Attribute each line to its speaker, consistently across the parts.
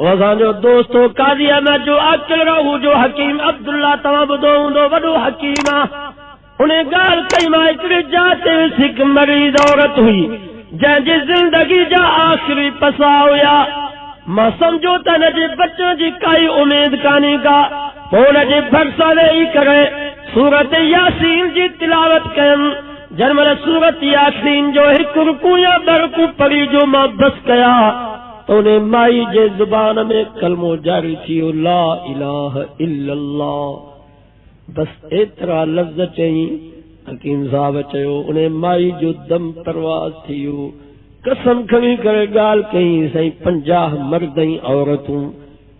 Speaker 1: जो दोस्तों काजी अहमद जो अकेल रहू जो हकीम अब्दुल्ला तवा बुधो हूंदो वॾो हकीम उन्हें गाल कई मां हिकिड़ी जाते हिक मरीज़ औरत हुई जंहिंजी जिंदगी जा आखिरी पसा हुया। मां समझो त हिन जे बच्चन जी काई उम्मीद कान्हे का। पोइ हुन जे भरिसां वेही करे सूरत यासीन जी तिलावत कयमि। जंहिंमहिल सूरत यासीन जो हिकु रुकू या ॿ रुकू पढ़ी जो मां बस कया तो उन्हें माई जे जुबान में कलमो जारी थियो ला इलाहा इल्लल्लाह। बस एतिरा लफ़्ज़ चई हकीम साहब चयो उन्हें माई जो दम परवाज़ थियो। कसम खणी करे ॻाल्हि कई साईं 50 मर्द ऐं औरतूं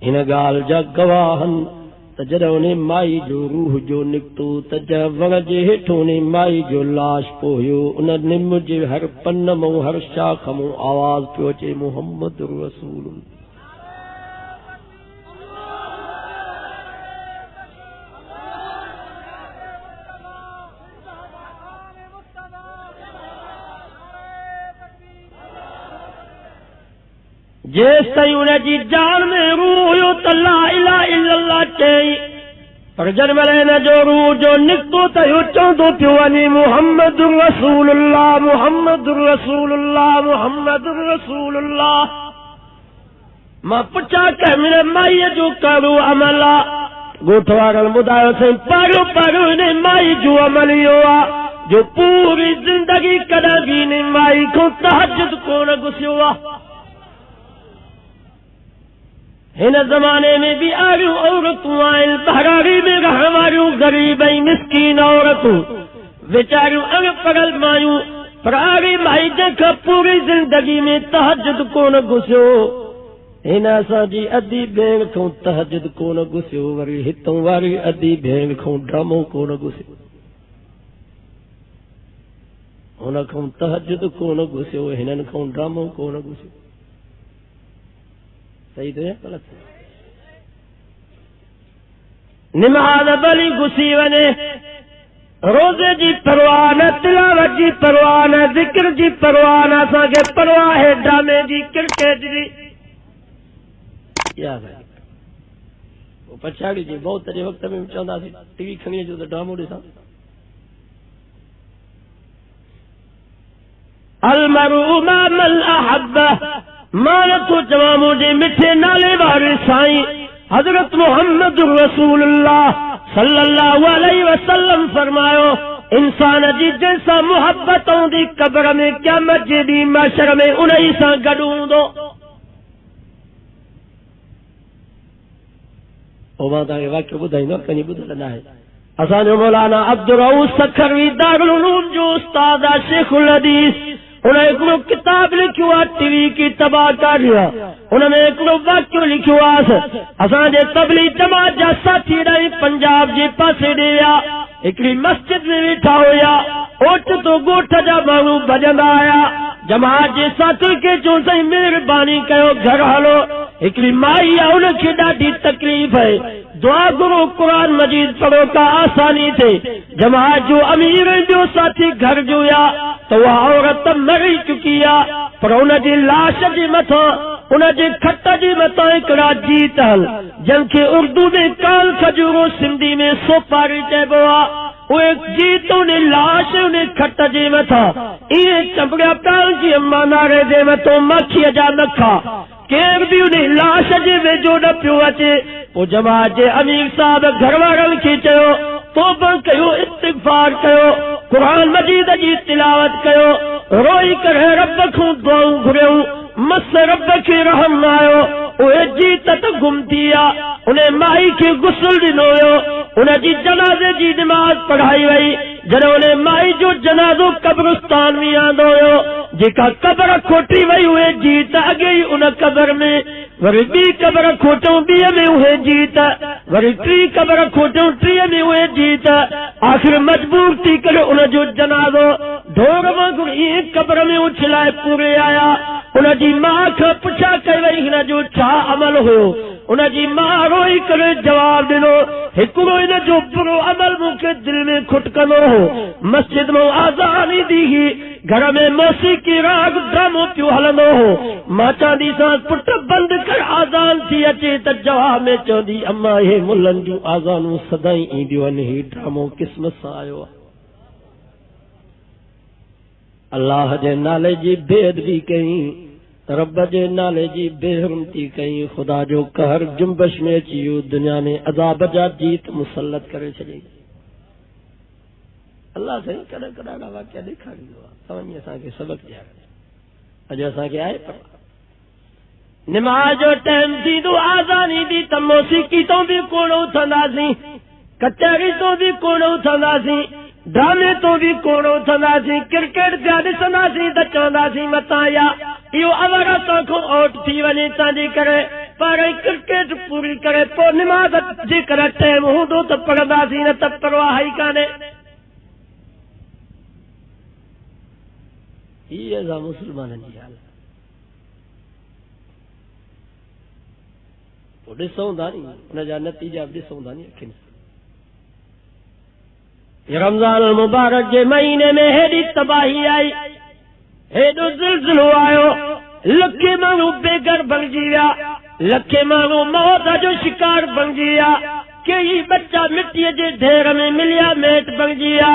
Speaker 1: हिन ॻाल्हि जा गवाहनि त जॾहिं उन माई जो रूह जो निकितो त जंहिं वण जे हेठो उन माई जो लाश पोयो उन निम जे हर पन मां हर शाख मां आवाज़ पियो अचे मुहम्मद रसूल। जेस ताईं उनजी जान में रूह हुयो त ला इलाहा इल्लल्लाह चई पर जॾहिं हिन जो रूह जो निकितो त इहो चवंदो पियो वञे मुहम्मद रसूलुल्लाह मुहम्मद रसूलुल्लाह मुहम्मद रसूलुल्लाह। मां पुछा त मुंहिंजे माईअ जो कहिड़ो अमल आहे। ॻोठ वारनि ॿुधायो साईं पहिरियों पहिरियों हिन माई जो अमल इहो आहे जो पूरी ज़िंदगी कॾहिं बि हिन माई खां तहज्जुद कोन घुसियो आहे। हिन ज़माने में भी आहियूं औरतूं आहिनि बहरारी में रहण वारियूं गरीब ऐं मिस्कीन औरतूं वीचारियूं अनपढ़ल मायूं पर आरी माई जंहिंखां पूरी ज़िंदगी में तहज्जुद कोन घुसियो हिन असांजी अधी भेण खां तहज्जुद कोन घुसियो वरी हितां वारी अधी भेण खां ड्रामो कोन घुसियो हुन खां तहज्जुद कोन घुसियो हिननि खां ड्रामो कोन घुसियो। सही तो है गलत है। निमाज़ भली घुसी वञे रोज़े जी परवाह न तिलावत जी परवाह न ज़िक्र जी परवाह न असांखे परवाह है ड्रामे जी क्रिकेट जी या भाई वो पछाड़ी जी बहुत तॾहिं वक़्त में चवंदासीं टीवी खणी अचो त ड्रामो ॾिसां। अलमरउ मा मन अहब मान तो चवां मुंहिंजे मिठे नाले वारे साईं हज़रत मुहम्मद रसूलुल्लाह सल्लल्लाहु अलैहि वसल्लम फरमायो इंसान जी जंहिंसां मुहब्बत हूंदी क़ब्र में क़यामत जे ॾींहुं महशर में उन ई सां गॾु हूंदो। मां तव्हांखे वाक़ियो ॿुधाईंदो कहीं ॿुधल न आहे। असांजो मौलाना अब्दुल रऊफ़ सखरवी दारुल उलूम जो उस्ताद आहे शेखुल हदीस उन्हें हिकिड़ो किताब लिखियो आहे टीवी की तबाहकारी उनमें हिकिड़ो वाक्य लिखियो आहे असांजे तबलीग जमात जा साथी रही पंजाब जे पासे ॾे विया हिकिड़ी मस्जिद में वेठा हुया ओट तो ॻोठ जा माण्हू भॼंदा आया जमात जे साथी खे चयो साईं महिरबानी कयो घर हलो हिकिड़ी माई आहे उनखे ॾाढी तकलीफ़ आहे दुआ गुरु कुरान मजीद पढ़ो का आसानी थे। जमात जो अमीर ॿियो साथी घर जो हुया त उहा औरत मरी चुकी आहे पर उनजी लाश जे मथां उनजे खट जे मथां हिकिड़ा जीत हल जंहिंखे उर्दू में काल खजूरो सिंधी में सोपारी चइबो आहे उहे जीत उन लाश उन खट जे मथां इहे चंबड़िया काल जी अम्मा नारे जे मथां मखीअ जा नखा केर भी उन लाश जे वेझो न पियो अचे। पोइ जमात जे अमीर साहब घर वारनि खे चयो तौबा कयो इस्तिग़फार कयो कुरान मजीद जी तिलावत कयो रोई करे रब खां दुआऊं घुरियूं मस रब खे रहम आयो उहे जीत त गुम थी आहे उन माई खे गुस्ल ॾिनो वियो उनजी जनाज़े जी नमाज़ पढ़ाई वई जॾहिं उन माई जो जनाज़ो कब्रिस्तान में आंदो हुयो जेका क़ब्र खोटी वई उहे जीत अॻे ई उन क़ब्र में वरी ॿी क़ब्र खोटियूं ॿीअ में उहे जीत वरी टी क़ब्र खोटियूं टीह में उहे जीत आख़िर मजबूर थी करे उनजो जनाज़ो ढोर वांगुरु ईअं क़ब्र में उछलाए पूरे आया उनजी माउ खां पुछा कई वई हिन जो छा अमल हुयो उनजी माउ रोई करे जवाब ॾिनो हिकिड़ो हिन जो बुरो अमल मूंखे दिलि में खुटकंदो हो मस्जिद में आज़ान ईंदी हुई घर में मौसीक़ी राग ड्रामो पियो हलंदो हो मां चवंदी सां पुट बंदि कर आज़ान थी अचे त जवाब में चवंदी अम्मा हे मुल्लनि जूं आज़ानूं सदाई ईंदियूं आहिनि, ही ड्रामो क़िस्मत सां आयो आहे। अल्लाह जे नाले जी बेअदबी कई, रब जे नाले जी बेहरमती कई, खुदा जो कहर जुम्बश में अची वियो, दुनिया में अज़ाब जा जीत मुसलत करे छॾी। अल्लाह साईं कॾहिं कॾहिं ॾाढा वाक़िया ॾेखारींदो आहे, तव्हां असांखे सबक़ ॾियारे। अॼु असांखे आहे पर निमाज़ जो टाइम थींदो, आज़ान ईंदी त मौसीक़ी तो भी कोन उथंदासीं, कचहरी तो भी कोन उथंदासीं, ड्रामे तो भी कोन उथंदासीं, क्रिकेट पिया ॾिसंदासीं त चवंदासीं मतां या इहो अवर असां खां आउट थी वञे, तंहिंजे करे पर क्रिकेट पूरी करे पोइ निमाज़ जेकर टाइम हूंदो त पढ़ंदासीं, न त परवाह ई कान्हे। हीअ असां मुस्लमाननि जी हालत ॾिसूं था नी, हुनजा नतीजा बि ॾिसूं था नी अखियुनि सां। रमज़ान मुबारक जे महीने में हेॾी तबाही आई, हेॾो ज़िलज़िलो आयो, लखे माण्हू बेघर बणिजी विया, लखे माण्हू मौत जो शिकार बणिजी विया, कई बच्चा मिट्टीअ जे ढेर में मिलिया मेट बणिजी विया।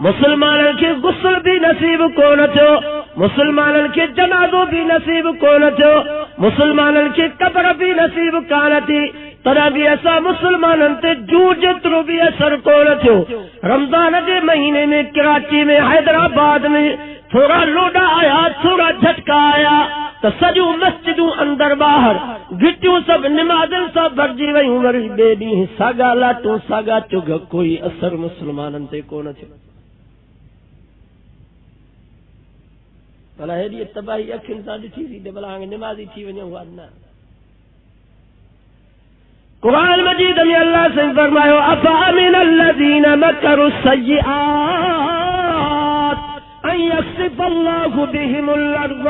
Speaker 1: मुसलमाननि खे गुस्ल बि नसीब कोन थियो, मुसलमाननि खे जनाज़ो बि नसीब कोन थियो, मुसलमाननि खे कब्र बि नसीब कान थी, तॾहिं बि असां मुसलमाननि ते जूं जेतिरो बि असर कोन थियो। रमज़ान जे महीने में कराची में, हैदराबाद में थोड़ा लोडा आया, थोड़ा झटका आया त सॼियूं मस्जिदूं अंदर ॿाहिर घिटियूं सभु निमाज़नि सां भरिजी वयूं। वरी ॿिए ॾींहुं साॻा लाटूं साॻा चुग, कोई असर मुसलमाननि ते कोन थियो। भला हेॾी तबाही अखियुनि सां ॾिठी थी त भला हाणे निमाज़ी थी वञूं हा न। कुरान मजीद में अल्लाह से फरमायो अफ़अमिन अल्लज़ीना मकरू सय्यिआत अन यख़सिफ़ अल्लाहु बिहिमुल अर्ज़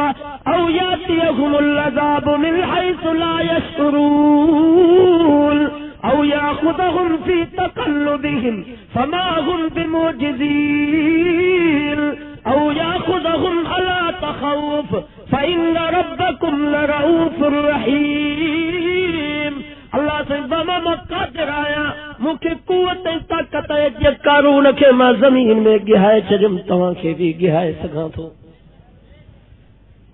Speaker 1: औ यातियहुमुल अज़ाबु मिन हैसु ला यशऊरून औ याख़ुज़हुम फी तक़ल्लुबिहिम फमा हुम बिमुअजिज़ीन औ याख़ुज़हुम अला तख़व्वुफ़ फ़इन्न रब्बकुम लरऊफ़ुर रहीम। अल्लाह से बमा मक़ादिर आया, मूंखे कुवत ऐं ताक़त आहे जे कारून खे मां ज़मीन में गिहाए छॾियुमि, तव्हांखे बि गिहाए सघां थो।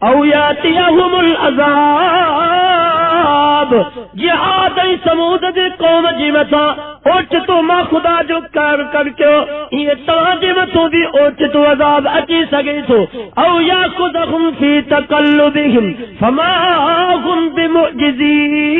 Speaker 1: औ यातियहुमुल अज़ाब, जिहाद ऐं समूद जे क़ौम जे मथां ओचितो मां ख़ुदा जो कार कर कयो, ईअं तव्हांजे मथां बि ओचितो अज़ाब अची सघे थो। औ याख़ुज़हुम फी तक़ल्लुबिहिम फमा हुम बिमुअजिज़ीन,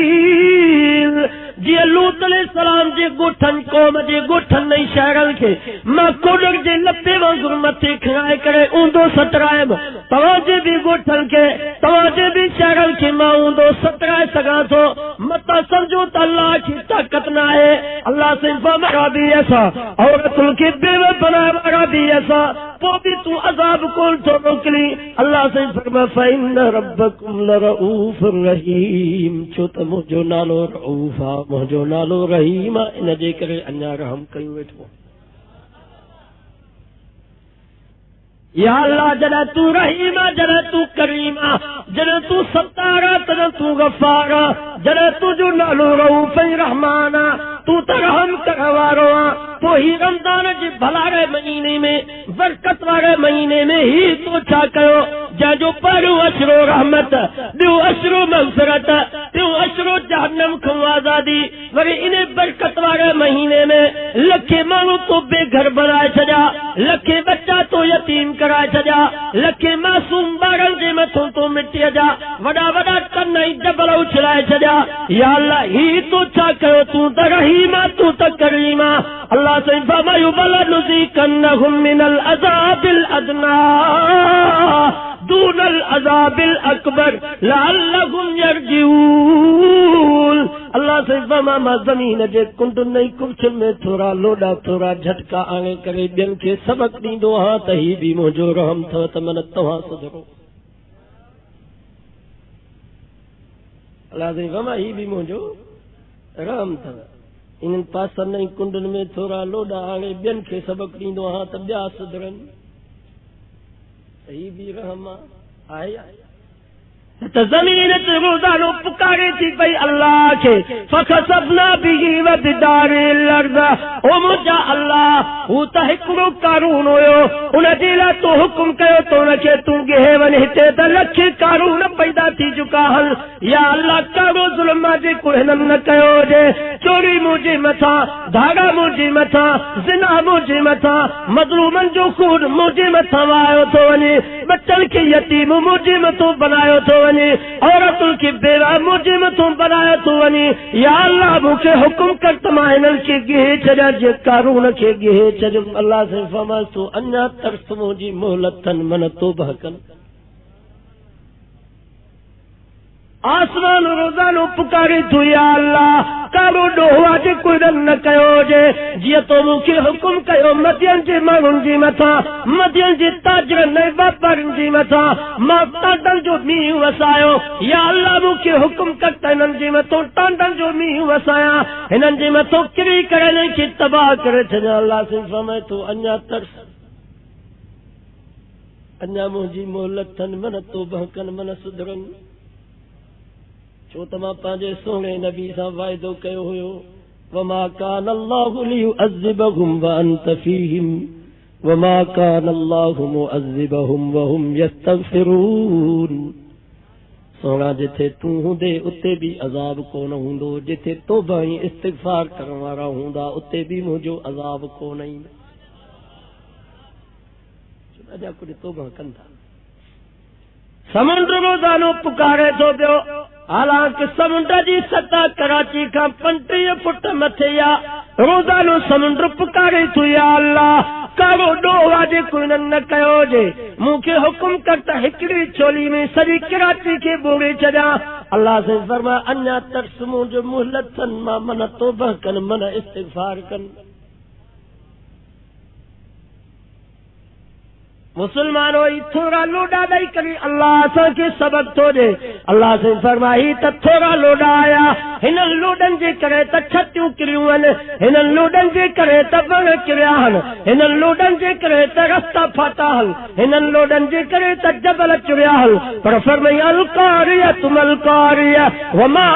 Speaker 1: जीअं लूत अलैहिस्सलाम जे ॻोठनि क़ौम जे ॻोठनि ऐं शहरनि खे मां कोडर जे लपे वांगुरु मथे खणाए करे ऊंधो सतरायमि, तव्हांजे बि ॻोठनि खे, तव्हांजे बि शहरनि खे मां ऊंधो सतराए सघां थो। मतां सम्झो त अल्लाह जी ताक़त न आहे। अल्लाह से फरमाया बि असां औरतुनि खे बेवा बनाए वारा बि असां, पोइ बि तूं अज़ाब कोन थो मोकिली। अल्लाह से फरमाया फ़इन्न रब्बकुम लरऊफ़ुर रहीम, छो त मुंहिंजो नालो रऊफ़ आहे, मुंहिंजो नालो रहीम आहे, इन जे करे अञा रहम कयूं वेठो। या अल्लाह, जॾहिं तूं रहीम आहे, जॾहिं तूं करीम आहे, जॾहिं तूं सत्तार आहे, तॾहिं तूं गफ़ार आहे, जॾहिं तुंहिंजो नालो रऊफ़ ऐं रहमान आहे, तूं त रहम करण वारो आहे। पोइ ही रमज़ान जे भलारे महीने में, बरकत वारे महीने में ही तो छा कयो, जंहिंजो पहिरियों अशरो रहमत, ॿियो अशरो मग़फ़िरत, टियों अशरो जहन्नम खां आज़ादी। वरी इन बरकत वारे महीने में लखे माण्हू तो बेघर बनाए छॾिया, लखे बच्चा तो यतीम कराए छॾिया, लखे मासूम ॿारनि जे मथां तो मिटीअ जा वॾा वॾा टन ऐं जबल उछलाए छॾिया। या अल्लाह, ही तो छा कयो, तूं त रहीम आहे, तूं त करीम आहे। अल्लाह से फरमायो वलनुज़ीक़न्नहुम मिनल अज़ाबिल अदना दूनल अज़ाबिल अकबर लअल्लहुम यरजिऊन। अल्लाह से फरमाया मां ज़मीन जे कुंडुनि ऐं कुर्छुनि में थोरा लोॾा, थोरा झटका आणे करे ॿियनि खे सबक़ ॾींदो आहियां त ही बि मुंहिंजो रहम अथव, त मन तव्हां सुधरो। अल्लाह से फरमाया ही बि मुंहिंजो रहम अथव, इन पासनि ऐं कुंडुनि में थोरा लोॾा आणे ॿियनि खे सबक़ ॾींदो आहियां त ॿिया सुधरनि, ही बि रहम आहे। त ज़मीन ते रोज़ानो पुकारे थी पई अल्लाह खे फखसफना बिही व बिदारिल अर्ज़ ओ मुंहिंजा अल्लाह हू त हिकिड़ो कारून हुयो उन जे लाइ तो हुकुम कयो तो उनखे तूं ॻेहे वञ हिते त लख कारून पैदा थी चुका हल या अल्लाह कहिड़ो ज़ुल्म जेको हिननि न कयो हुजे चोरी मुंहिंजे मथां धागा मुंहिंजे मथां ज़िना मुंहिंजे मथां मज़लूमनि जो खून मुंहिंजे मथां वहायो थो वञे बच्चनि खे यतीम मुंहिंजे मथां बनायो थो वञे औरतुनि खे बेवा मुंहिंजे मथां बनायो थो वञे या अल्लाह मूंखे हुकुम कर त मां हिननि खे ॻेहे छॾियां जे कारून खे ॻेहे छॾियुमि अल्लाह से फरमायो तूं अञा तरस मुंहिंजी मोहलत अथनि मन तौबा कनि आसमान रोज़ानो पुकारे तू या अल्लाह कारो ॾोहो आहे जेको न कयो हुजे जीअं तो मूंखे हुकुम कयो मदियन जे माण्हुनि जे मथां मदियन जे ताजरनि ऐं वापारियुनि जे मथां मां टांडनि जो मींहुं वसायो या अल्लाह मूंखे हुकुम कर त हिननि जे मथां टांडनि जो मींहुं वसायां हिननि जे मथां किरी करे हिननि खे तबाह करे छॾियां अल्लाह से फरमाए थो अञा तरस अञा मुंहिंजी मोहलत अथनि मन तौबा कनि मन सुधरनि छो त मां पंहिंजे सोणे नबी सां वाइदो कयो हुयो वमा कान अल्लाहु लियुअज़्ज़िबहुम व अंत फीहिम वमा कान अल्लाहु मुअज़्ज़िबहुम व हुम यस्तग़फिरून सोना जिथे तू हूंदे उते भी अज़ाब कोन हूंदो जिथे तौबा ऐं इस्तिग़फ़ार करण वारा हूंदा उते भी मुंहिंजो अज़ाब कोन ईंदो अॼा कुझु तौबा कनि था समुंड रोज़ानो पुकारे थो पियो हालांकि समुंड जी सतह कराची खां 35 फुट मथे आहे रोज़ानो समुंड पुकारे थो या अल्लाह कारो ॾोहो आहे जेको हिननि न कयो हुजे मूंखे हुकुम कर त हिकिड़ी छोली में सॼी कराची खे ॿोड़े छॾियां अल्लाह से फरमाए अञा तरस मुंहिंजो मुहलत अथनि मां मन तौबा कनि मन इस्तिग़फ़ार कनि मुसलमानो ई थोड़ा लोडा ॾेई करे अल्लाह असांखे सबक थो ॾे अल्लाह से फरमाई त थोड़ा लोडा आया हिननि लोडनि जे करे त छतियूं किरियूं आहिनि हिननि लोडनि जे करे त वण किरिया आहिनि हिननि लोडनि जे करे त रस्ता फाटा आहिनि हिननि लोडनि जे करे त जबल चुरिया आहिनि पर फरमाई अलकारिया तुमल कारिया वमा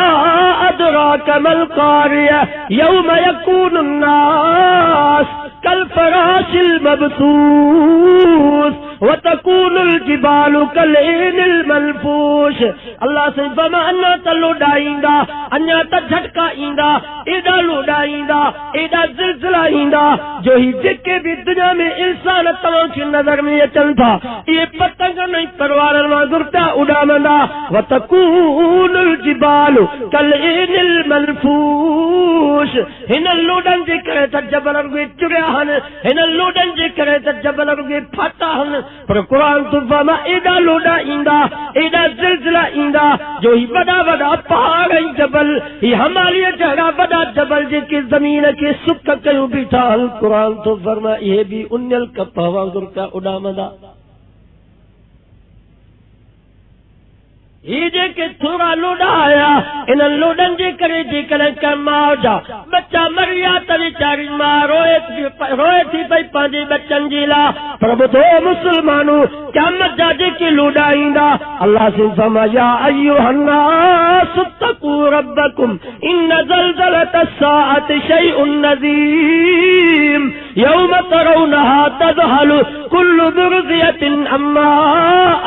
Speaker 1: अदराक मल कारिया यौम यकूनु अन्नास कल फराशिल मबसूस वतकूनुल जिबालु कलइनिल मलफूश अल्लाह से फरमा अञा त लोडा ईंदा अञा त झटका ईंदा एॾा लोडा ईंदा एॾा ज़िलज़िला ईंदा जो ही जेके भी दुनिया में इंसान तव्हांखे नज़र में अचनि था इहे पतंगनि ऐं परवारनि वांगुरु पिया उॾामंदा वतकूनुल जिबालु कलइनिल मलफूश हिन लोडनि जे करे त जबल रुॻे चुरिया आहिनि हिन लोडनि जे करे त जबल रुॻे फाटा आहिनि पर क़ुरान तो फरमा एॾा लोडा ईंदा एॾा ज़िलज़िला ईंदा जो ही वॾा वॾा पहाड़ ऐं जबल ही हिमालय जहिड़ा वॾा जबल जेके ज़मीन खे सुक कयूं बीठा आहिनि क़ुरान तो फरमा इहे बि उनियल कपह वांगुरु पिया उॾामंदा ये जेके थोड़ा लोडा आया इन लोडन जे करे जेकॾहिं का माउ जा बच्चा मरिया त वीचारी मां रोए थी पई पंहिंजे बच्चनि जे लाइ पर ॿुधो मुसलमानो क़यामत जा जेके लोडा ईंदा अल्लाह से फरमाया अय्युहन्नास तक़ू रब्बकुम इन ज़लज़लत अस्साअति शैउन नज़ीम यौम तरौनहा तज़हलु कुल्लु मुर्दियतिन अम्मा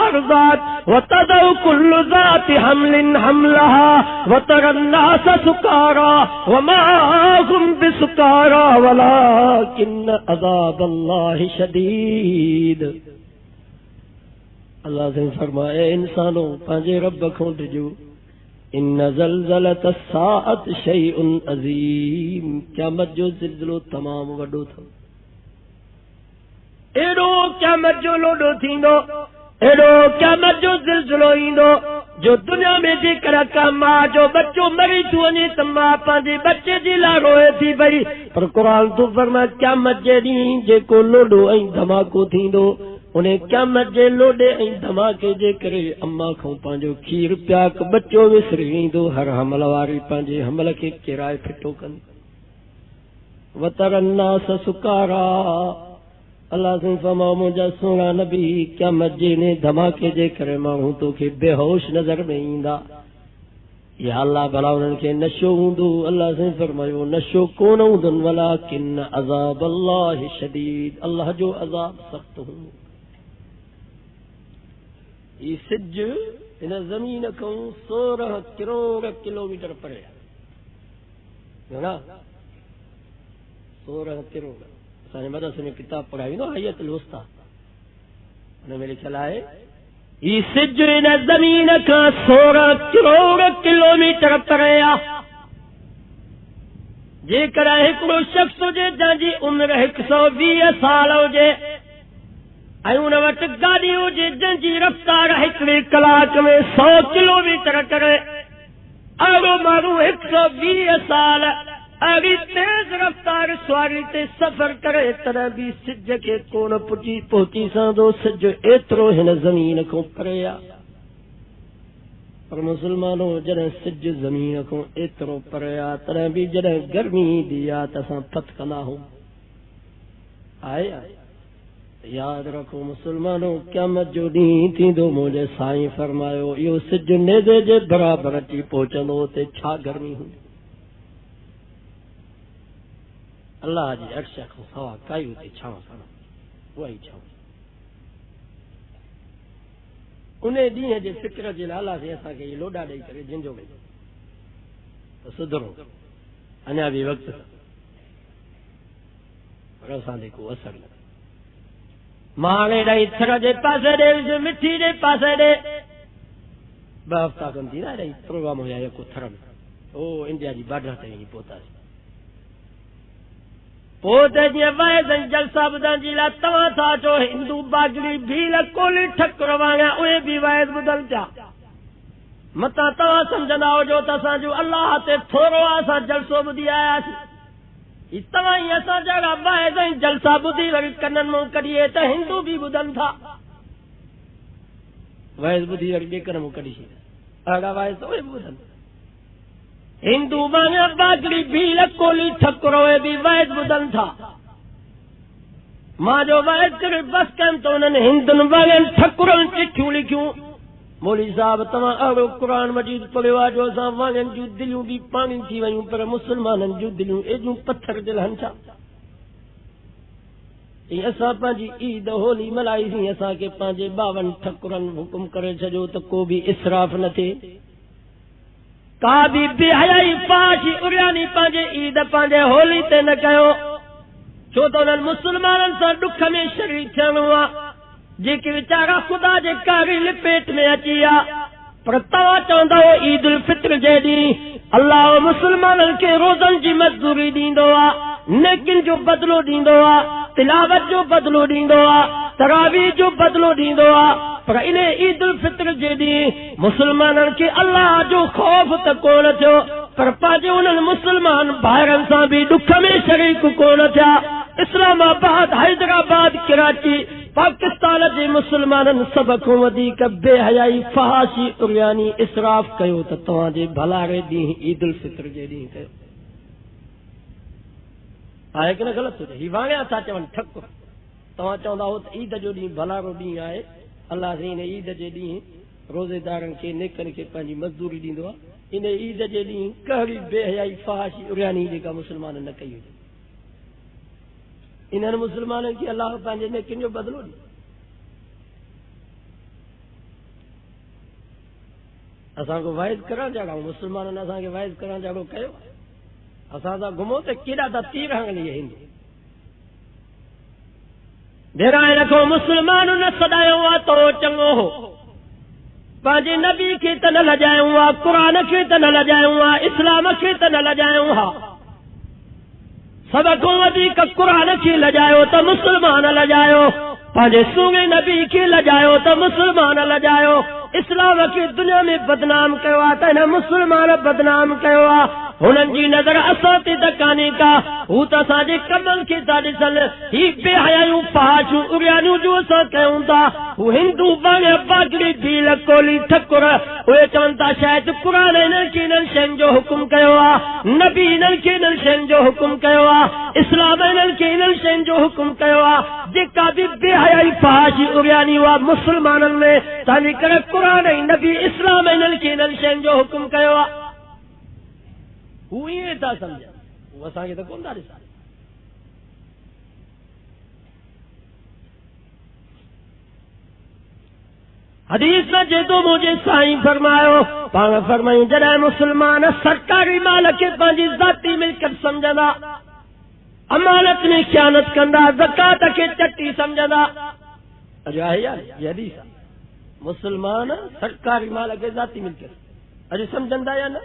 Speaker 1: अर्ज़अत व तदउ कुल्लु ज़ाति हमलिन हमलहा व तरन्नास सुकारा वमा हुम बिसुकारा वलाकिन्न अज़ाबल्लाहि शदीद अल्लाह से फरमाए इंसानो पंहिंजे रब खां डिॼो इन ज़लज़लत अस्साअति शैउन अज़ीम क़यामत जो ज़िलज़िलो तमामु वॾो अथव एॾो क़यामत जो लोॾो थींदो एॾो क़यामत जो ज़िलज़िलो ईंदो जो दुनिया में जेकर का मां जो बच्चो मरी थो वञे त मां पंहिंजे बच्चे जे लाइ रोए थी पई पर क़ुरान तो फरमाए क़यामत जे ॾींहुं जेको लोॾो ऐं धमाको थींदो उन क़यामत जे लोॾे ऐं धमाके जे करे अम्मा खां पंहिंजो खीर प्याक बच्चो विसरी वेंदो हर हमल वारी पंहिंजे हमल खे किराए फिटो कंदी वतरन्नास सुकारा अल्लाह से फरमाओ मुंहिंजा सोना नबी क्या मजे ने धमाके जे करे माण्हू तोखे बेहोश नज़र में ईंदा। या अल्लाह भला उन्हनि खे नशो हूंदो। अल्लाह से फरमायो नशो कोन हूंदुनि वलाकिन अज़ाब अल्लाह शदीद, अल्लाह जो अज़ाब सख्त हूंदो। ये सिज इन ज़मीन खां 16 करोड़ किलोमीटर परे है ना, 16 करोड़। असांजे मदरसे में किताब पढ़ाई न हयतुल वस्ता, हुन में लिखियल आहे ही सिज इन ज़मीन खां 16 करोड़ किलोमीटर परे आहे। जेकर हिकिड़ो शख्स हुजे जंहिंजी उमिरि 120 साल हुजे ऐं उन वटि गाॾी हुजे जंहिंजी रफ़्तार हिकिड़े कलाक में 100 किलोमीटर करे, अहिड़ो माण्हू 120 साल अहिड़ी तेज़ रफ़्तार सवारी ते सफ़र करे तॾहिं बि सिज खे कोन पहुची सघंदो। सिज एतिरो हिन ज़मीन खां परे आहे। पर मुसलमानो जॾहिं सिज ज़मीन खां एतिरो परे आहे तॾहिं बि जॾहिं गर्मी ईंदी आहे त असां पत कंदा आहियूं। आहे यादि रखो मुसलमानो क़यामत जो ॾींहुं थींदो, मुंहिंजे साईं फरमायो इहो सिज नेज़े जे बराबरि अची पहुचंदो, उते छा गर्मी हूंदी। अल्लाह जी अर्श खां सवा काई उते छांव कान, उहा ई छांव। उन ॾींहं जे फिक्र जे लाइ अल्लाह से असांखे इहे लोॾा ॾेई करे झिंजो कई त सुधरो, अञा बि वक़्तु, पर असां ते को असर न। माणे ॾेई थर जे पासे ॾे, मिठी जे पासे ॾे, 2 हफ़्ता कम थी ना ॾेई प्रोग्राम हुया यको थर में, ओ इंडिया जी बॉर्डर ते वञी पहुतासीं। पोइ त जीअं वाइदनि जलसा ॿुधण जी लाइ तव्हां था चओ हिंदू बागड़ी भील कोली ठकुर वांगा उहे बि वाइद ॿुधनि पिया। मतां तव्हां सम्झंदा हुजो त असांजो अलाह ते थोरो आहे, असां जलसो ॿुधी आयासीं। तव्हां ई असां जहिड़ा वाइद ऐं जलसा ॿुधी वरी कननि मां कढिए त हिंदू बि ॿुधनि था, वाइद ॿुधी वरी ॿिए कन मां कढी छॾिया, अहिड़ा वाइद त उहे बि ॿुधनि। हिंदू वांगा बागड़ी भील कोली ठकुर उहे बि वाइद ॿुधनि था। मां जो वाइद करे बसि कनि त उन्हनि हिंदुनि वांगुरु ठकुरनि चिठियूं लिखियूं, मौली साहब तव्हां अहिड़ो क़ुरान मजीद पढ़ियो आहे जो असां वांगुरु जूं दिलियूं बि पाणी थी वयूं, पर मुसलमाननि जूं दिलियूं एॾियूं पत्थर दिल हन छा। असां पंहिंजी ईद होली मल्हाईसीं, असांखे पंहिंजे 52 ठकुरनि हुकुम करे छॾियो त को बि इसराफ़ न थिए, का बि बेहयाई फाशी उरियानी पंहिंजे ईद पंहिंजे होली ते न कयो, छो त उन्हनि मुसलमाननि सां ॾुख में शरीक थियणो आहे, जेके वीचारा ख़ुदा जे कारी लिपेट में अची विया। पर तव्हां चवंदा ईद उल फित्र जे ॾींहुं अल्लाह मुसलमाननि खे रोज़नि जी मज़दूरी ॾींदो आहे, नेकिन जो बदिलो ॾींदो आहे, तिलावत जो बदिलो ॾींदो आहे, तरावी जो बदिलो ॾींदो आहे। पर इन ईद उल फित्र जे ॾींहुं मुसलमाननि खे अल्लाह जो ख़ौफ़ त कोन थियो, पर पंहिंजे उन्हनि मुसलमान भाइरनि सां बि ॾुख में शरीक कोन थिया। इस्लामाबाद, हैदराबाद, कराची, पाकिस्तान जे मुसलमाननि सभ खां वधीक बेहयाई फहाशी उरियानी इसराफ़ कयो त तव्हांजे भलारे ॾींहुं ईद उल फित्र जे ॾींहुं कयो। आहे कि न ग़लति हुजे? ही वांगिया था चवनि ठकुर। तव्हां चवंदा हो त ईद जो ॾींहुं भलारो ॾींहुं आहे, अल्लाह साईं इन ईद जे ॾींहुं रोज़ेदारनि खे नेकनि खे पंहिंजी मज़दूरी ॾींदो आहे। इन ईद जे ॾींहुं कहिड़ी बेहयाई फहाशी उरियानी जेका मुसलमान न कई हुजे, इन्हनि मुसलमाननि खे अल्लाह पंहिंजे नेकिन जो बदिलो ॾियो। असांखे वाइद करण जहिड़ा मुसलमाननि असांखे वाइद करण जहिड़ो कयो, असां सां घुमो त केॾा था तीर हणनि इहे हिंदू। ॾेराए रखो मुसलमान न सॾायो आहे त उहो चङो हो, पंहिंजे नबी खे त न लॼायूं आहे, क़ुरान खे त न लॼायूं आहे, इस्लाम खे त न लॼायूं हा। सभ खां वधीक क़ुरान खे लॼायो त मुसलमान लॼायो, पंहिंजे सूगे नबी खे लॼायो त मुसलमान लॼायो। इस्लाम खे दुनिया में बदनाम कयो आहे त हिन मुसलमान बदनाम कयो आहे। हुननि जी नज़र असां ते त कान्हे का, हू त असांजे कमनि खे था ॾिसनि। ही बेहयायूं फहाशूं उरियानियूं जो असां कयूं था, हू हिंदू बाणे बागड़ी भील कोली ठकुर, उहे चवनि था शायदि क़ुर हिननि खे इन्हनि शयुनि जो हुकुम कयो आहे, नबी हिननि खे इन्हनि शयुनि जो हुकुम कयो आहे, इस्लाम हिननि खे इन्हनि शयुनि जो हुकुम कयो आहे। जेका बि बेहयाई फहाशी उरियानी हुआ मुस्लमाननि में, तंहिंजे करे क़ुर ऐं नबी इस्लाम हिननि खे इन्हनि शयुनि जो हुकुम कयो आहे। हू ईअं था सम्झनि, हू असांखे त कोन था ॾिसनि। हदीस में जेको मुझे साईं फरमायो, पाण फरमायूं जॾहिं मुस्लमान सरकारी माल खे पंहिंजी ज़ाती मिल्कियत सम्झंदा, अमानत में ख़यानत कंदा, ज़कात खे चटी सम्झंदा। अॼु आहे या हदीस, मुस्लमान सरकारी माल खे ज़ाती मिल्कियत अॼु सम्झंदा या न?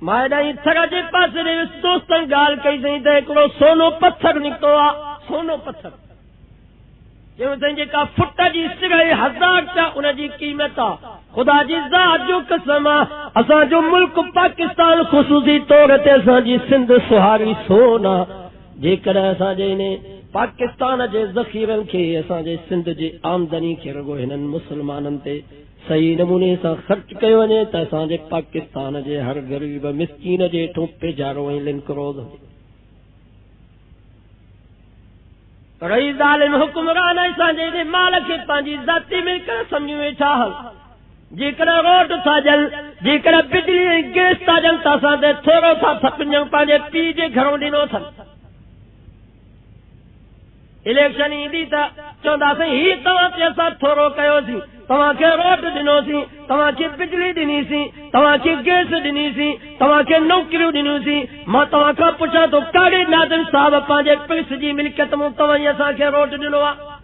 Speaker 1: मां हेॾां थर जे पासे ॾे दोस्तनि ॻाल्हि कई अथई त हिकिड़ो सोनो पत्थर निकितो आहे, सोनो पत्थर चयो अथई जेका फुट जी सिराई 1000 चा उनजी क़ीमत आहे। ख़ुदा जी ज़ात जो कसम आहे, असांजो मुल्क पाकिस्तान ख़ुसूसी तौर ते असांजी सिंध सुहारी सोन आहे। जेकॾहिं असांजे इन पाकिस्तान जे ज़ख़ीरनि खे, असांजे सिंध जी आमदनी खे रुगो हिननि मुस्लमाननि ते सही नमूने सां ख़र्च कयो वञे त असांजे पाकिस्तान जे हर ग़रीब मिस्कीन जे हेठों पेजारो ऐं लिंकरोज़ हुजे। रही ज़ालिम हुक्मरान असांजे इन माल खे पंहिंजी ज़ाती मिल्कियत सम्झी वेठा हल। जेकॾहिं रोड था ॾियनि, जेकॾहिं बिजली ऐं गैस था ॾियनि त असां ते थोरो था थपिजूं, पंहिंजे पीउ जे घरों ॾिनो अथनि। इलेक्शन ईंदी त चवंदासीं ही तव्हां ते असां थोरो कयोसीं, तव्हांखे रोड ॾिनोसीं, तव्हांखे बिजली ॾिनीसीं, तव्हांखे गैस ॾिनीसीं, तव्हांखे नौकरियूं ॾिनियूंसीं। मां तव्हां खां पुछां थो, काॾे नाज़िम साहब पंहिंजे पिणस जी मिल्कियत मूं तव्हां असांखे रोड ॾिनो आहे?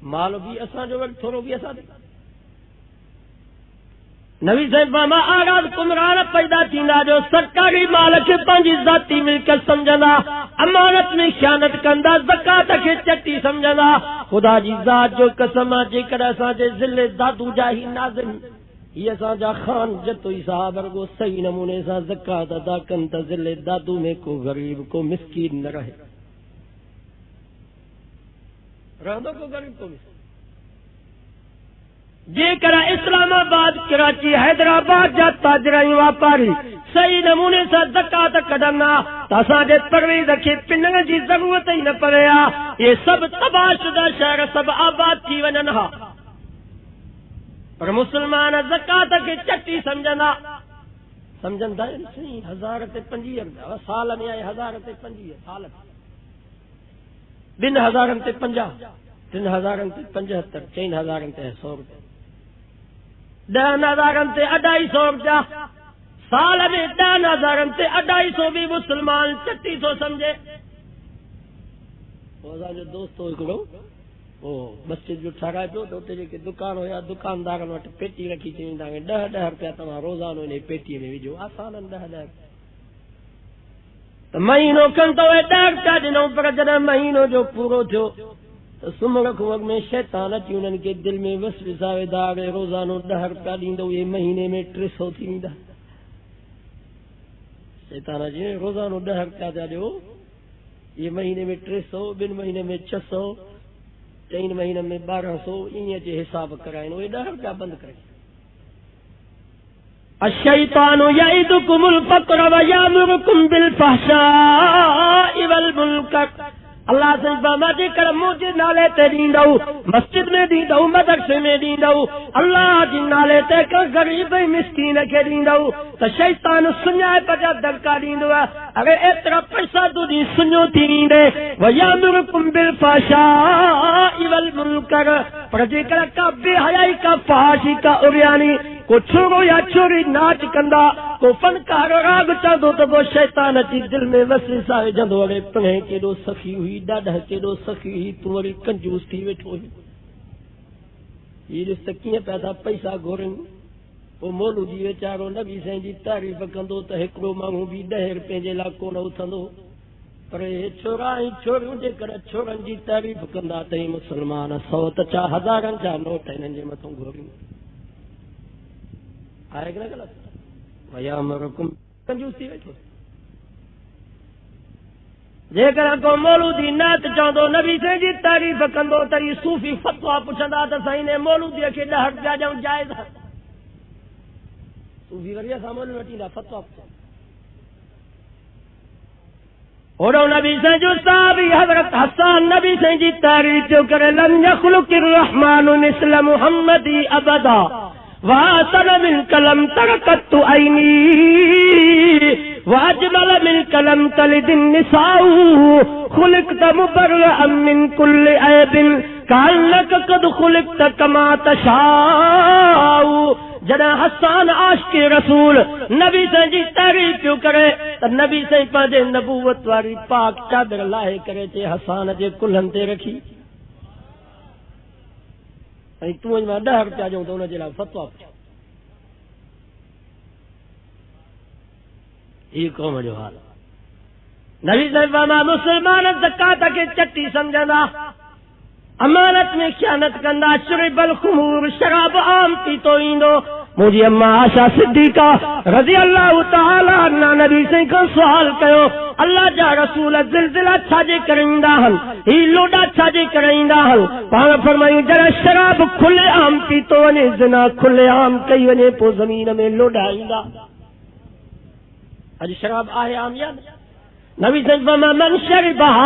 Speaker 1: माल बि असांजो वटि, थोरो बि असां। नबी साहिब मां आगाज़ कुमरान पैदा थींदा जो सरकारी माल खे पंहिंजी ज़ाती मिल्कियत सम्झंदा, अमानत में ख़यानत कंदा, ज़कात खे चटी सम्झंदा। ख़ुदा जी ज़ात जो कसम आहे, जेकॾहिं असांजे ज़िले दादू जा ही नाज़िम, ही असांजा ख़ान जतोई साहब रुगो सही नमूने सां ज़कात अदा कनि त ज़िले दादू में को ग़रीब, को मिस्कीन न रहे। रहंदो को ग़रीब, को मिस्कीन? जेकर इस्लामाबाद, कराची, हैदराबाद जा ताजर ऐं वापारी सही नमूने सां ज़कात कढंदा त असांजे परवेज़ खे पिनण जी ज़रूरत ई न पवे हा। इहे सभु तबाहशुदा शहर सभु आबाद थी वञनि हा। पर मुस्लमान ज़कात खे चटी सम्झंदा, सम्झंदा आहिनि 1000 ते 25 रुपया साल में आहे, 1000 ते 25 साल, 2000 ते 50, 3000 ते 75, 3000 ते 100 रुपया, 10,000 ते 250 रुपया साल में, 10,000 ते 250 भी मुसलमान चटी सो समझे। असांजो दोस्त हिकिड़ो ओ मस्जिद जो ठाराए पियो त उते जेके दुकान हुया, दुकानदारनि वटि पेटी रखी चवंदा 10-10 रुपया तव्हां रोज़ानो इन पेटीअ में विझो, आसान 10-10 त महीनो खनि त उहे 10 रुपया ॾिनो। पर जॾहिं महीनो जो पूरो थियो त सुम्हण खां अॻु में शैतान अची उन्हनि खे दिलि में वसविसा विधा, रोज़ानो 10 रुपया ॾींदो, इहे महीने में 300 थी वेंदा। शैतान जी रोज़ानो 10 रुपया था ॾियो, ये महीने में 300, 2 महीने में 600, 3 महीने में 1200, ईअं जे हिसाब कराइनि, उहे 10 रुपया बंदि करे। अश्शैतानु यइदुकुमुल फ़क़्र व यअमुरुकुम बिल फ़हशाइ वल मुनकर। अल्लाह से फरमा जेकर मुझे नाले ते ॾींदव, मस्जिद में ॾींदव, मदरसे में ॾींदव, अल्लाह जे नाले ते ग़रीब ऐं मिस्कीन खे ॾींदव त शैतान सुञाइप जा दड़का ॾींदव। अरे एतिरा पैसा तूं ॾी सुञो थी ईंदे, वयअमुरुकुम बिल फ़हशाइ वल मुनकर। पर जेकर का बेहयाई, का फहाशी, का उरियानी, को छोरो या छोरी नाच कंदा, को फनकार राग चवंदो त पोइ शैतान अची दिलि में वसविसा विझंदो, अरे पिणे केॾो सखी हुई, ॾाढा केॾो सखी हुई, तूं वरी कंजूस थी वेठो हुई। हीअ ॾिस त कीअं पिया था पैसा घुरनि। पोइ मौलूदी वीचारो नबी साईं जी तारीफ़ कंदो त हिकिड़ो माण्हू बि 10 रुपए जे लाइ कोन उथंदो। पर हे छोरा ऐं छोरियूं जेकर छोरनि जी तारीफ़ कंदा त मुस्लमान 100 त 1000 जा नोट हिननि जे मथां घुरनि। आहे कि न ग़लति वयामुरुकुम कंजूसी वेठो जेकर को मौलूदी नात चवंदो नबी साईं जी तारीफ़ कंदो तरी सूफ़ी फ़तवा पुछंदा त साईं ने मौलूदीअ खे 10 रुपया ॾियणु जाइज़ आहे सूफ़ी वरी असां मोल वठींदा फ़तवा ओड़ो नबी साईं जो साहबी हज़रत हसन नबी साईं जी तारीफ़ पियो करे लन यख़्लुक़िर रहमानु मिस्ल मुहम्मदी अबदा वासन मिन कलम तरकतु ऐनी वाजमल मिन कलम तलिदिन निसाउ खुलिक़त मुबर्रअन मिन कुल्लि ऐबिन कान्नक कद खुलिक़त कमा तशाउ जॾहिं हसन आशिक़े रसूल नबी साईं जी तारीफ़ पियो करे त नबी साईं पंहिंजे नबूवत वारी पाक चादर लाहे करे चए हसन जे कुल्हनि ते रखी ऐं तूं मां 10 रुपया ॾियूं त हुनजे लाइ फ़तवा पुछो हीउ क़ौम जो हाल नबी साईं फरमाया मुस्लमान ज़कात खे चटी सम्झंदा अमानत में ख़यानत कंदा शुरिबल ख़ुमूर शराब आम पीतो ईंदो मुंहिंजी अम्मा आशा सिद्दीक़ा रज़ी अल्लाह तआला अन्हा नबी साईं खां सुवाल कयो अल्लाह जा रसूल ज़िलज़िला छाजे करे ईंदा आहिनि ही लोॾा छाजे करे ईंदा आहिनि पाण फरमायूं जॾहिं शराब खुले आम पीतो वञे ज़िना खुले आम कई वञे पोइ ज़मीन में लोॾा ईंदा अॼु शराब आहे आम या नबी साईं फरमाया मन शरबहा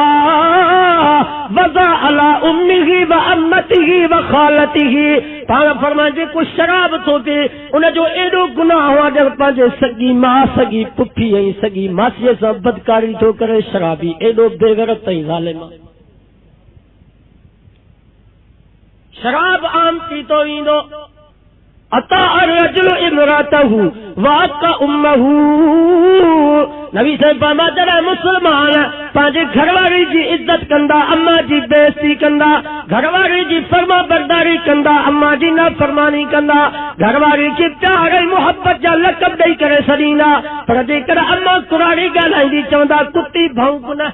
Speaker 1: वज़ा अला उम्मिही व अम्मतिही व खालतिही पाण फरमाए जेको शराब थो पिए उनजो एॾो गुनाह आहे पंहिंजे सॻी माउ सॻी पुफी ऐं सॻी मासीअ सां बदकारी थो करे शराबी एॾो बेगरत ऐं ज़ालिम शराब आम पीतो ईंदो अता अर्रजुल इमरातहु वाका उम्महु नबी साईं फरमाया जॾहिं मुस्लमान पंहिंजे घरवारी जी इज़त कंदा अम्मा जी बेइज़्ती कंदा घरवारी जी फर्मा बरदारी कंदा अम्मा जी नाफ़रमानी कंदा घरवारी खे प्यार ऐं मुहबत जा लक़ब ॾेई करे छॾींदा पर जेकर अम्मा कुराड़ी ॻाल्हाईंदी चवंदा कुती भौंक न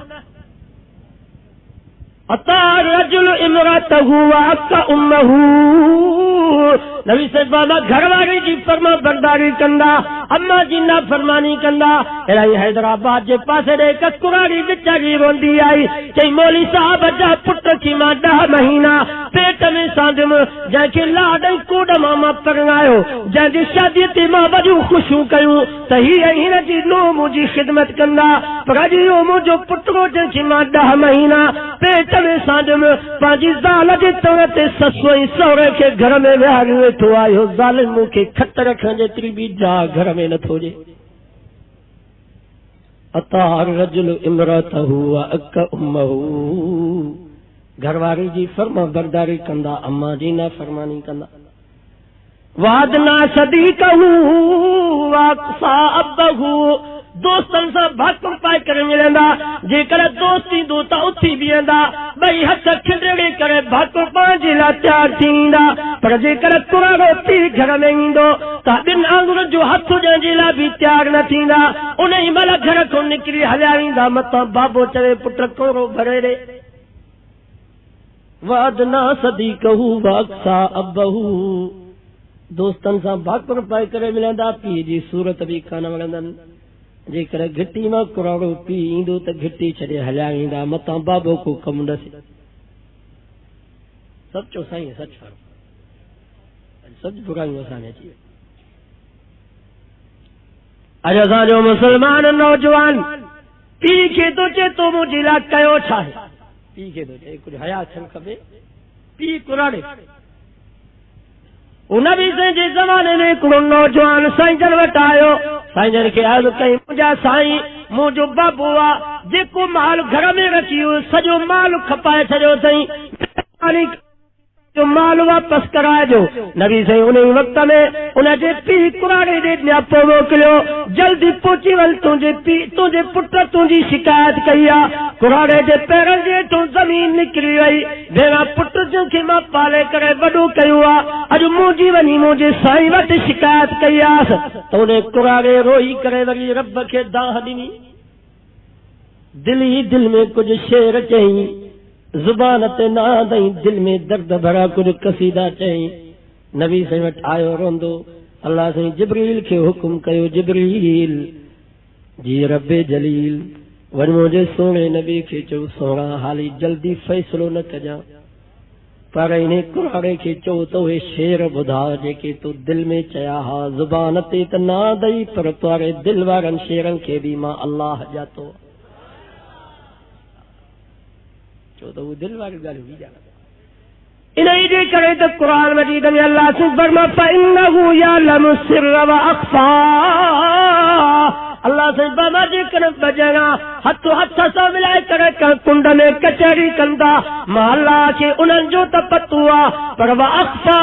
Speaker 1: अता अर्रजुल इमरातहु वाका उम्महु नबी साईं फरमाया घरवारी जी फर्मा बरदारी कंदा अम्मा जी नाफ़रमानी कंदा अहिड़ा हैदराबाद जे पासे ॾे हिक कुराड़ी वीचारी रोंदी आई चई मौली साहब जा पुट खे मां 10 महीना पेट में सांधुमि जंहिंखे लाड ऐं कूड़ मां परणायो जंहिंजी शादीअ ते मां वॾियूं ख़ुशियूं कयूं त हीअ हिन जी नूंहं मुंहिंजी ख़िदमत कंदा पर अॼु इहो मुंहिंजो पुटु जंहिंखे मां 10 महीना पेट में सांधुमि पंहिंजी ज़ाल जे तौर ते ससु ऐं सहुरे खे घर में विहारे वेठो आयो ज़ालिम मूंखे खट रखण जेतिरी बि जाग घर में नथो ॾे अता अर्रजुल इमरातहु व अका उम्महु घरवारी जी फर्मा बरदारी कंदा अम्मा जी नाफ़रमानी कंदा वादना सदीक़हु वाक़सा अबहु दोस्तनि सां भक पाए करे मिलंदा जेकर दोस्त ईंदो त उथी बीहंदा ॿई हथ खिलड़े करे भक पाइण जे लाइ तयारु थी ईंदा पर जेकर कुराड़ो पीउ घर में ईंदो त 2 आङुरनि जो हथ ॾियण जे लाइ बि तयारु न थींदा उन ई महिल घर खां निकिरी हलिया ईंदा मतां बाबो चवे पुट कोरो भरे ॾे वादना सदीक़हु वाक़सा अबहु दोस्तनि सां भाकुर पाए करे मिलंदा पीउ जी सूरत बि कान वणंदनि जेकर घिटी मां कुराड़ो पीउ ईंदो त घिटी छॾे हलिया ईंदा मतां बाबो को कमु न थे सचो साईं सच सच बुरायूं असां में अची अॼु असांजो मुस्लमान नौजवान पीउ खे थो चए तो मुंहिंजे लाइ कयो छा आहे पीउ खे थो चए कुझु हया थियणु खपे पीउ कुराड़े उन बि साईं जे ज़माने में हिकिड़ो नौजवान साईं जन वटि आयो साईं जन खे अर्ज़ु कई मुंहिंजा साईं मुंहिंजो बाबू आहे जेको माल घर में रखी वियो सॼो माल खपाए छॾियो साईं जो माल वापस कराइजो नबी साईं उन वक़्त में उनजे पीउ कुराड़े ॾे न्यापो मोकिलियो जल्दी पहुची वञ तुंहिंजे पुट तुंहिंजी शिकायत कई आहे कुराड़े जे पेरनि जे हेठों ज़मीन निकिरी वई भेणा पुट जंहिंखे मां पाले करे वॾो कयो आहे अॼु मुंहिंजी वञी मुंहिंजे साईं वटि शिकायत कई आहे त उन कुराड़े रोई करे वरी रब खे दाह ॾिनी दिल ई दिल में कुझु शेर चई जुबान ते न आंदई दिल में दर्द भरा कुछ कसीदा चई नबी साईं वटि आयो रोंदो अल्लाह साईं जिब्रील खे हुकुम कयो, जिब्रील जी रब्बे जलील वन मुझे सोने नबी खे चो सोना हाली जल्दी फैसलो न कजा, पर इन्हें कुराड़े खे चो तो वे शेर बुधा जेके तू दिल में चया हा जुबान ते त ना दई, पर तुआरे दिल वारन शेरन के भी मां अल्लाह जातो चो तो वो दिल वारी गाली हुई जाना। इन्हें जे करे तो कुरान मजीद में अल्लाह से फरमा फइन्नहु यअलमु सिर्र व अख्फा, अल्लाह से बाबा जी कर बजना हथो हथ सां मिलाए करे कुंड में कचहरी कंदा महला के उन्हनि जो त पतो आ, पर व अख्फा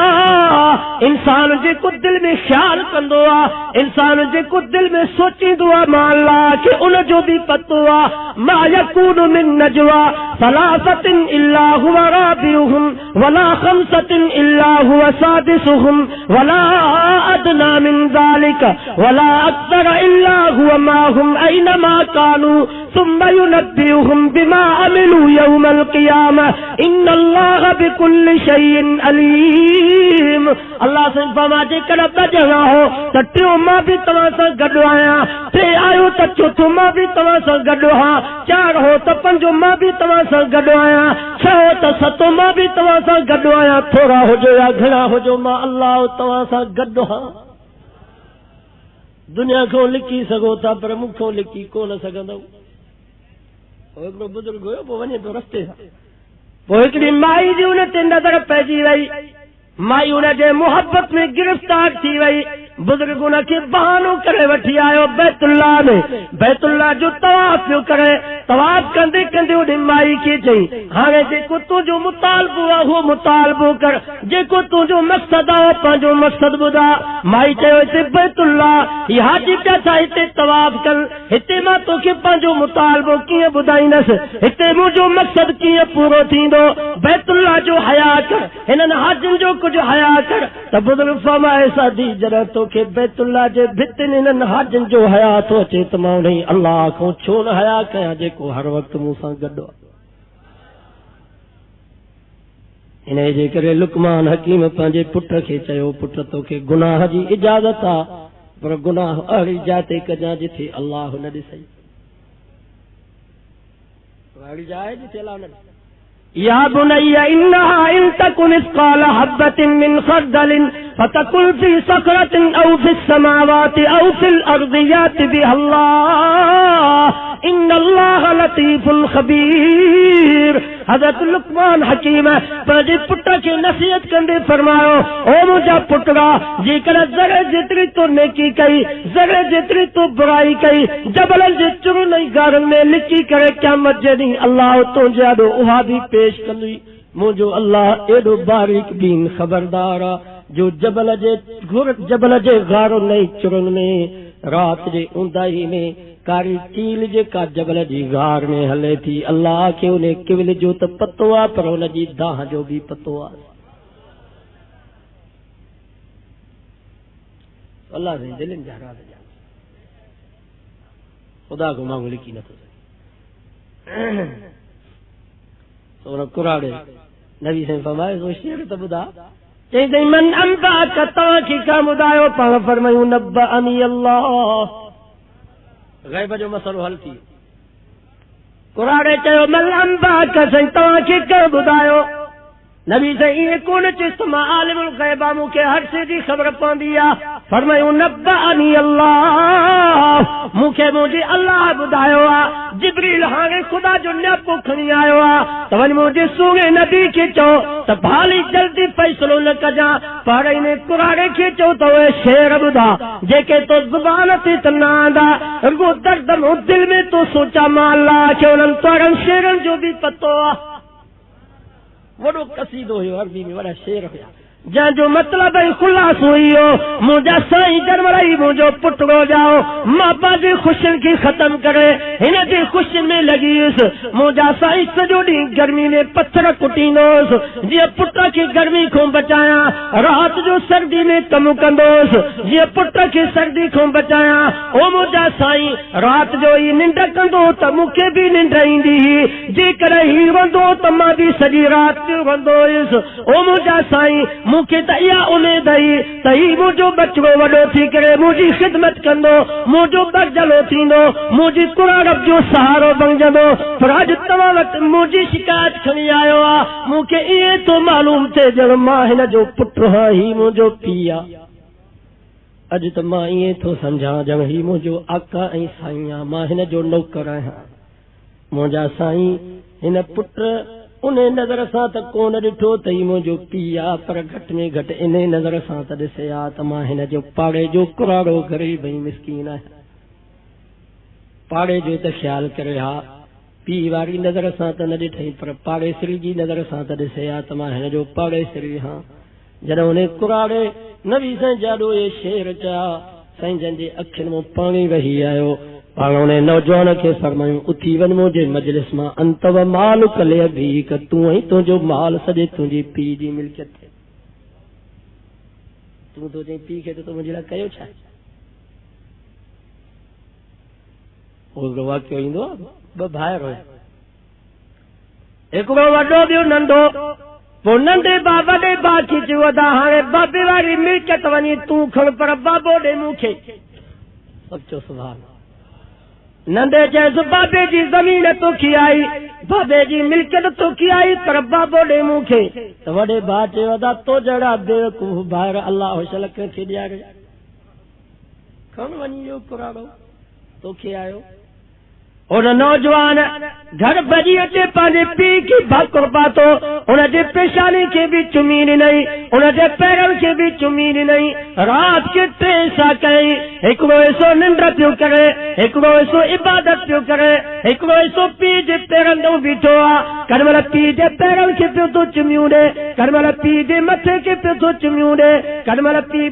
Speaker 1: इंसान जेको दिल में ख्याल कंदो आ, इंसान जेको दिल में सोचींदो आ महला के उन जो भी पतो आ। मा यकूनु मिन नजवा सलासतिन इल्ला हुवा राबिउहुम वला खमसतिन इल्ला हुवा सादिसुहुम वला अदना मिन ज़ालिका वला अक्तर इल्ला हुवा माहुम ऐनमा कानू सुम्मा युनब्बिउहुम बिमा अमिलू यौमल क़ियामह इन्नल्लाह बिकुल्लि शैइन अलीम। अल्लाह से फरमा जे कर बजना हो त टियों मां भी तव्हां सां गॾु आहियां, टे आयो त चोथों मां भी तव्हां सां गॾु हा, चार हो त पंजो मां भी तव्हां सां गॾु आहियां, छह हो त सतो मां भी तव्हां सां गॾु आहियां, थोड़ा हुजो या घणा हुजो मां अल्लाह तव्हां सां गॾु हा। दुनिया को लिखी सघो था पर मूंखों लिखी कोन सघंदव। हिकिड़ो बुजुर्ग हुयो पोइ वञे थो रस्ते सां, पोइ हिकिड़ी माई जी हुन ते नज़र पइजी वई, माई हुनजे मोहब्बत में गिरफ्तार थी वई, बुजुर्ग हुनखे बहानो करे वठी आयो बैतुल्ला में, बैतुल्ला जो तवाफ पियो करे, तवाफ कंदे कंदे उन माई खे चई हाणे जेको तुंहिंजो मुतालबो आहे उहो मुतालबो कर, जेको तुंहिंजो मक़सद आहे पंहिंजो मक़सद ॿुधा। माई चयो हिते बैतुल्ला ही हाजी पिया छा हिते तवाफ कर, हिते मां तोखे पंहिंजो मुतालबो कीअं ॿुधाईंदसि, हिते मुंहिंजो मक़सद कीअं पूरो थींदो, बैतुल्ला जो हया कर, हिननि हाजियुनि जो कुझु हया कर। त बुजुर्ग फरमाए सादी जॾहिं तोखे बैतुल्ला जे भितियुनि हिननि हाजियुनि जो हया थो अचे त मां उन अल्लाह खां छो न हया कयां जेको हर वक़्तु मूं सां गॾु आहे। इन जे करे लुकमान हकीम पंहिंजे पुट खे चयो पुट तोखे गुनाह जी इजाज़त आहे, पर गुनाह अहिड़ी जाते कजां जिथे अल्लाह न ॾिसई, अहिड़ी जाइ जिथे अल्लाह न ॾिसई। या बुनैया इन्नहा इन तकुन मिस्काल हब्बतिन मिन खर्दलिन फतकुन फी सखरतिन औ फिस समावाति औ फिल अर्दि याति बिहल्लाह इन्नल्लाह लतीफुल खबीर। हज़रत लुकमान हकीम पंहिंजे पुट खे नसीहत कंदे फरमायो ओ मुंहिंजा पुटरा जेकर ज़रे जेतिरी तो नेकी कई, ज़रे जेतिरी तो बुराई कई, जबलनि जे चुरनि ऐं गारनि में लिकी करे क़यामत जे ॾींहुं अल्लाह तुंहिंजे आॾो उहा बि पेश कंदी। मुंहिंजो अल्लाह एॾो बारीक बीन ख़बरदार आहे जो जबल जे गारनि ऐं चुरनि में रात जे ऊंदाही में कारी कील जेका जबल जी गार में हले थी, अल्लाह खे उन किविल जो त पतो आहे पर उन जी दाह जो भी पतो आहे। अल्लाह जे दिलनि जा राज़ ॼाणे, ख़ुदा को माण्हू लिखी नथो सघे। सोन कुराड़े नबी साईं फरमाए सो शेर त ॿुधा, चई तई मन अंबा का तव्हांखे का ॿुधायो, पाण फरमायूं नब्बा अनी अल्लाह, गैब जो मसलो हल थी। कुराड़े चयो मन अंबा का साईं तव्हांखे केरु ॿुधायो, नबी साईं ईअं कोन चयुसि मां आलिमुल गैब आहे मूंखे हर शइ जी ख़बर पवंदी आहे, फरमायूं नब्बा अनी अल्लाह, मूंखे मुंहिंजे अल्लाह ॿुधायो आहे। जिब्रील हाणे ख़ुदा जो न्यापो खणी आयो आहे त वञ मुंहिंजे सुहिणे नबी खे चओ त भाली जल्दी फ़ैसिलो न कजां, पर इन कुराड़े खे चओ त उहे शेर ॿुधा जेके तो ज़ुबान ते त न आंदा, रुॻो दर्द मूं दिल में तो सोचा मां अल्लाह खे उन्हनि तोड़नि शेरनि जो बि पतो आहे। वॾो कसीदो हुयो, अरबी में वॾा शेर हुया जंहिंजो मतिलबु ऐं ख़ुलासो इहो मुंहिंजा साईं जरमराई मुंहिंजो पुटड़ो ॼाओ मां पंहिंजी ख़ुशियुनि खे ख़तम करे हिन जी ख़ुशियुनि में लॻी वियुसि। मुंहिंजा साईं सॼो ॾींहुं गर्मी में पत्थर कुटींदोसि जीअं पुट खे गर्मी खां बचायां, राति जो सर्दी में कमु कंदोसि जीअं पुट खे सर्दी खां बचायां। ओ मुंहिंजा साईं राति जो ई निंड कंदो त मूंखे बि निंड ईंदी हुई, जेकर ही वंदो त मां बि सॼी राति वंदो हुयुसि। ओ मुंहिंजा साईं मूंखे त इहा उमेद हुई त ही मुंहिंजो बचड़ो वॾो थी करे मुंहिंजी ख़िदमत कंदो, मुंहिंजो बरजलो थींदो, मुंहिंजी क़ुरान जो सहारो बणजंदो। पर अॼु तव्हां वटि मुंहिंजी शिकायत खणी आयो आहे। मूंखे ईअं थो मालूम थिए ॼण मां हिन जो पुटु आहियां, ही मुंहिंजो पीउ आहे। अॼु त मां ईअं थो सम्झां ॼण ही मुंहिंजो आका ऐं साईं आहे, मां हिन जो नौकर आहियां। मुंहिंजा साईं हिन पुट उन नज़र सां त कोन ॾिठो त ही मुंहिंजो पीउ आहे, पर घटि में घटि इन नज़र सां त ॾिसे हा त मां हिन जो पाड़े जो कुराड़ो ग़रीब ऐं मिसकीन आहियां। पाड़े जो त ख़्यालु करे हा, पीउ वारी नज़र सां त न ॾिठई, पर पाड़ेसरी जी नज़र सां त ॾिसे हा त मां हिन जो पाड़ेसरी हा। जॾहिं उन कुराड़े नबी साईं जाॾो ये शेर चया, साईं जंहिंजे अखियुनि मां पाणी वही आयो। पाण उन नौजवान खे फरमायूं उथी वञ मुंहिंजे मजलिस मां, अंतव माल कले भी क तूं ऐं तुंहिंजो माल सॼे तुंहिंजी पीउ जी मिल्कियत थे। तूं तुंहिंजे पीउ खे त तूं मुंहिंजे लाइ कयो छा? ओतिरो वाक़ियो ईंदो आहे। ॿ भाइर हुया, हिकिड़ो वॾो ॿियो नंढो। पोइ नंढे बा वॾे बा खे चयो वॾा हाणे बाबे वारी मिल्कियत वञी तूं खण, पर बाबो ॾे मूंखे। सभु चयो सुभाणे। नंढे चयसि बाबे जी ज़मीन तोखी आई, बाबे जी मिल्कियत तोखी आई, पर बाबो ॾे मूंखे। त वॾे भाउ चयो वॾा तो जहिड़ा बेवकूफ़ भाइर अलाह होशल कंहिंखे ॾियारे, खण वञी इहो कुराड़ो तोखे आयो। उन नौजवान घर भॼी अचे पंहिंजे पीउ खे भाकुर पातो, उनजे पेशानी खे बि चुमी ॾिनई, उनजे पेरनि खे बि चुमी ॾिनई। राति खे टे सा कई, हिकिड़ो हिसो निंड पियो करे, हिकिड़ो हिसो इबादत पियो करे, हिकिड़ो हिसो पीउ जे पेरनि ॾांहुं बीठो आहे। कॾहिं पीउ जे पेरनि खे पियो थो चुमियूं ॾे, कॾहिं पीउ जे मथे खे पियो थो चुमियूं ॾे, कॾहिं पीउ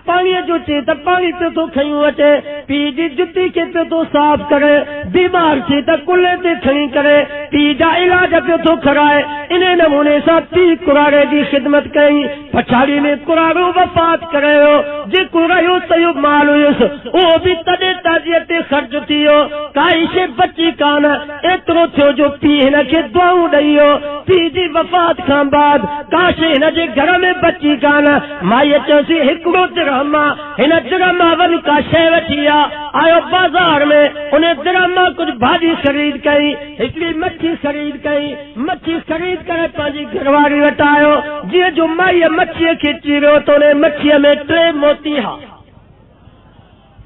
Speaker 1: पाणीअ जो चए त पाणी पियो थो खयूं अचे, पीउ जी जुती खे पियो थो साफ़ करे, बीमार थी त कुल्हे ते खणी करे पीउ जा इलाज पियो थो कराए। इन नमूने सां पीउ कुराड़े जी ख़िदमत कई। पछाड़ी में कुराड़ो वफ़ात करे वियो। जेको रहियो सयो माल हुयुसि उहो बि तॾहिं ताज़ीअ ते ख़र्च थी वियो, काई शइ बची कान। एतिरो थियो जो पीउ हिन खे दुआऊं ॾेई वियो। पीउ जी वफ़ात खां बाद का शइ हिन जे घर में बची कान। माईअ चयोसि हिकिड़ो दिरहम आहे, हिन दिरहम मां वञी का शइ वठी आ। आयो बाज़ार में, उन दिरहम मां कुछ भाजी खरीद कई, हिकिड़ी मच्छी खरीद कई। मच्छी खरीद करे पंहिंजी घरवारी वटि आयो। जीअं जो माईअ मच्छीअ खे चीरियो त उन मच्छीअ में 3 मोती हा।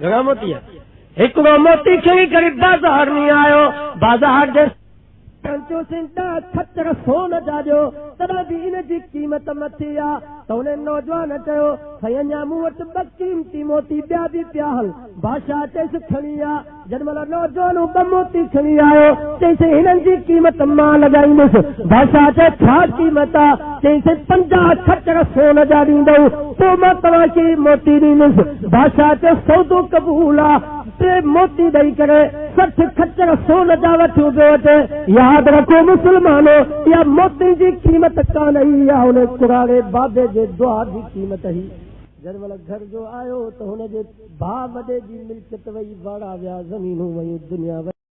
Speaker 1: घणा मोती? हिकिड़ो मोती खणी करे बाज़ार में आयो। बाज़ार जे खच्चर सोन जा ॾियो, तॾहिं बि इन जी क़ीमत मथे आहे। त उन नौजवान चयो साईं अञा मूं वटि 2 क़ीमती मोती ॿिया बि पिया हल। बादशाह चयसि खणी आ। जॾहिं महिल नौजवान 2 मोती खणी आयो, चयसि हिननि जी क़ीमत मां लॻाईंदुसि। बादशाह चए छा क़ीमत आहे? चयसि 50 खच्चर सोन जा ॾींदव, पोइ मां तव्हांखे मोती ॾींदुसि। बादशाह चयो सौदो क़बूल आहे। 3 मोती ॾेई करे 60 खच्चर सोन जा वठी पियो अचे। यादि रखो मुस्लमानो, इहा मोती जी क़ीमत कान ई आहे, हुन कुराड़े बाबे जे दुआ जी क़ीमत ही। जॾहिं महिल घर जो आयो त हुनजे भाउ वॾे जी मिल्कियत वई, वाड़ा विया, ज़मीनूं वयूं, दुनिया वई।